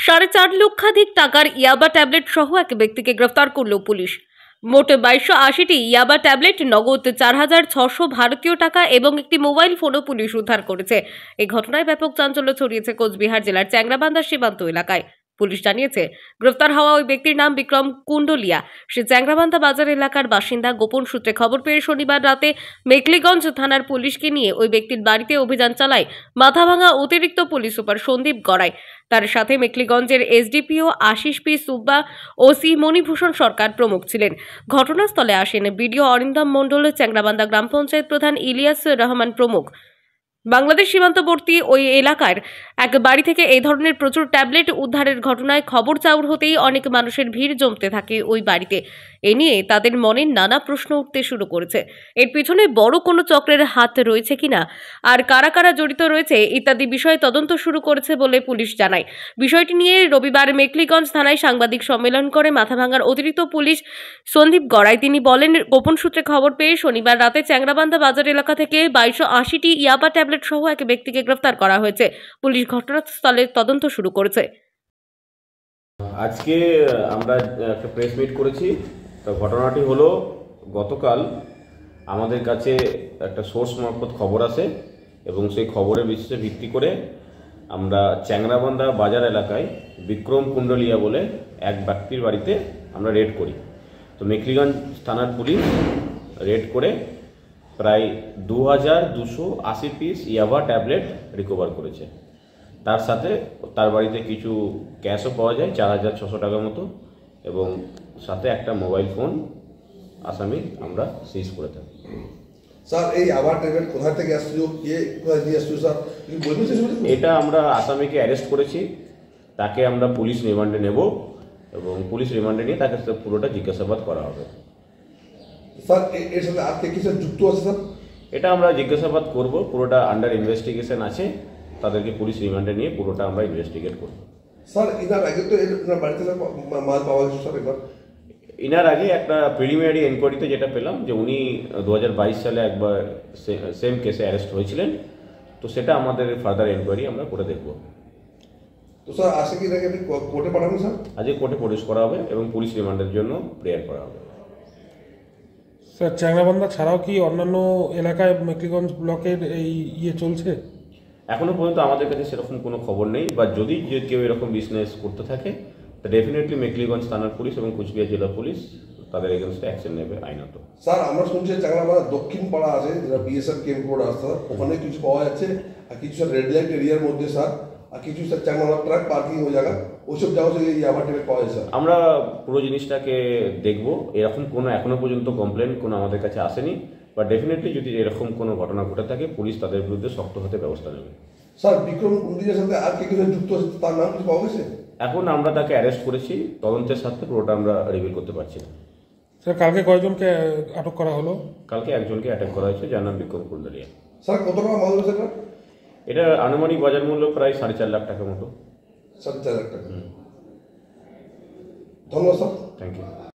4.5 লক্ষাধিক টাকার ইয়াবা ট্যাবলেট সহ এক ব্যক্তিকে গ্রেফতার করল পুলিশ। মোট 2280টি ইয়াবা ট্যাবলেট, নগদ 4600 ভারতীয় টাকা এবং একটি মোবাইল ফোনও পুলিশ উদ্ধার করেছে। এই ঘটনায় ব্যাপক চাঞ্চল্য ছড়িয়েছে কোচবিহার জেলার চ্যাংরাবান্ধা সীমান্ত এলাকায়। পুলিশ জানিয়েছে, গ্রেফতার হওয়া ওই ব্যক্তির নাম বিক্রম কুণ্ডলিয়া। সে চ্যাংরাবান্ধা বাজার এলাকার বাসিন্দা। গোপন সূত্রে খবর পেয়ে শনিবার রাতে মেখলিগঞ্জ থানার পুলিশকে নিয়ে ওই ব্যক্তির বাড়িতে অভিযান চালায় মাথাভাঙা অতিরিক্ত পুলিশ সুপার সন্দীপ গড়াই। তার সাথে মেখলিগঞ্জের SDPO Ashis P Subba, OC Manibhushan Sarkar প্রমুখ ছিলেন। ঘটনাস্থলে আসেন বিডিও অরিন্দম মণ্ডল, চ্যাংরাবান্ধা গ্রাম পঞ্চায়েত প্রধান ইলিয়াস রহমান প্রমুখ। বাংলাদেশ সীমান্তবর্তী ওই এলাকার এক বাড়ি থেকে এই ধরনের প্রচুর ট্যাবলেট উদ্ধারের ঘটনায় খবর চাউর হতেই অনেক মানুষের ভিড় জমতে থাকে ওই বাড়িতে। এ নিয়ে তাদের মনে নানা প্রশ্ন উঠতে শুরু করেছে। এর পিছনে বড় কোনো চক্রের হাত রয়েছে কিনা, আর কারা কারা জড়িত রয়েছে ইত্যাদি বিষয়ে তদন্ত শুরু করেছে বলে পুলিশ জানায়। বিষয়টি নিয়ে রবিবার মেখলিগঞ্জ থানায় সাংবাদিক সম্মেলন করে মাথাভাঙার অতিরিক্ত পুলিশ সন্দীপ গড়াই। তিনি বলেন, গোপন সূত্রে খবর পেয়ে শনিবার রাতে চ্যাংরাবান্ধা বাজার এলাকা থেকে 2280টি ইয়াবা ট্যাবলেট সহ এক ব্যক্তিকে গ্রেফতার করা হয়েছে। পুলিশ ঘটনাস্থলে তদন্ত শুরু করেছে। আজকে আমরা একটা প্রেস মিট করেছি। তো ঘটনাটি হলো, গতকাল আমাদের কাছে একটা সোর্স মারফত খবর আসে এবং সেই খবরের বিশেষে ভিত্তি করে আমরা চ্যাংরাবান্ধা বাজার এলাকায় বিক্রম কুণ্ডলিয়া বলে এক ব্যক্তির বাড়িতে আমরা রেড করি। তো মেখলিগঞ্জ থানার পুলিশ রেড করে প্রায় 2280 পিস ইয়াবা ট্যাবলেট রিকভার করেছে। তার সাথে তার বাড়িতে কিছু ক্যাশও পাওয়া যায়, 4600 টাকার মতো, এবং সাথে একটা মোবাইল ফোন আসামি আমরা সিজ করে থাকি। স্যার, এই ইয়াবা ট্যাবলেট কোথা থেকে আসছিল, কে কোথা দিয়ে আসছিল স্যার বলবেন? এটা আমরা আসামিকে অ্যারেস্ট করেছি, তাকে আমরা পুলিশ রিমান্ডে নেব এবং পুলিশ রিমান্ডে নিয়ে তাকে পুরোটা জিজ্ঞাসাবাদ করা হবে। স্যার, এর সাথে আর কে কিছু যুক্ত আছে স্যার? এটা আমরা জিজ্ঞাসাবাদ করব, পুরোটা আন্ডার ইনভেস্টিগেশন আছে, তাদেরকে পুলিশ রিমান্ডে নিয়ে পুরোটা আমরা ইনভেস্টিগেট করব। স্যার, এনার আগে তো এনার বাড়িতে মাল পাওয়া গেছে স্যার একবার। এনার আগে একটা প্রিলিমিনারি এনকোয়ারিতে যেটা পেলাম যে উনি 2022 সালে একবার সেম কেসে অ্যারেস্ট হয়েছিলেন। তো সেটা আমাদের ফার্দার এনকোয়ারি আমরা করে দেখব। তো স্যার, আজকে কি নাকি কোর্টে পাঠাবেন স্যার? আজকে কোর্টে প্রডিউস করা হবে এবং পুলিশ রিমান্ডের জন্য প্রেয়ার করা হবে। স্যার, চ্যাংরাবান্ধা ছাড়াও কি অন্যান্য এলাকায় মেখলিগঞ্জ ব্লকের এই চলছে? এখনো পর্যন্ত আমাদের কাছে সেরকম কোনো খবর নেই, বা যদি কেউ এরকম বিজনেস করতে থাকে তা ডেফিনেটলি মেখলিগঞ্জ থানার পুলিশ এবং কুচবিহার জেলা পুলিশ তাদের এগেনস্টে অ্যাকশন নেবে আইনত। স্যার, আমরা শুনছি চ্যাংরাবান্ধা দক্ষিণ পাড়া আছে, যেটা বিএসএফ ক্যাম্প রোড আছে, ওখানে কিছু পাওয়া যাচ্ছে, আর কিছু স্যার রেড লাইট এরিয়ার মধ্যে স্যার, আর কিছু স্যার চ্যাংরাবান্ধা ট্রাক পার্কিং ওই জায়গা, ওইসব জায়গা থেকে ইয়াবা ট্যাবলেট পাওয়া যায় স্যার। আমরা পুরো জিনিসটাকে দেখব। এরকম কোনো এখনো পর্যন্ত কমপ্লেন কোনো আমাদের কাছে আসেনি, বা ডেফিনেটলি যদি এরকম কোনো ঘটনা ঘটে থাকে পুলিশ তাদের বিরুদ্ধে শক্ত হতে ব্যবস্থা নেবে। স্যার, বিক্রম কুণ্ডলিয়ার সাথে আর কে কিছু যুক্ত আছে, তার নাম কিছু পাওয়া গেছে? এখন আমরা তাকে অ্যারেস্ট করেছি, তদন্তের সাথে পুরোটা আমরা রিভিল করতে পারছি না। স্যার, কালকে কয়জনকে আটক করা হলো? কালকে একজনকে অ্যাটাক করা হয়েছে, যার নাম বিক্রম কুণ্ডলিয়া। স্যার, কত টাকা মাল হয়েছে স্যার? এটা আনুমানিক বাজার মূল্য প্রায় 4.5 লাখ টাকার মতো। 4.5 লাখ টাকা। ধন্যবাদ স্যার। Thank you.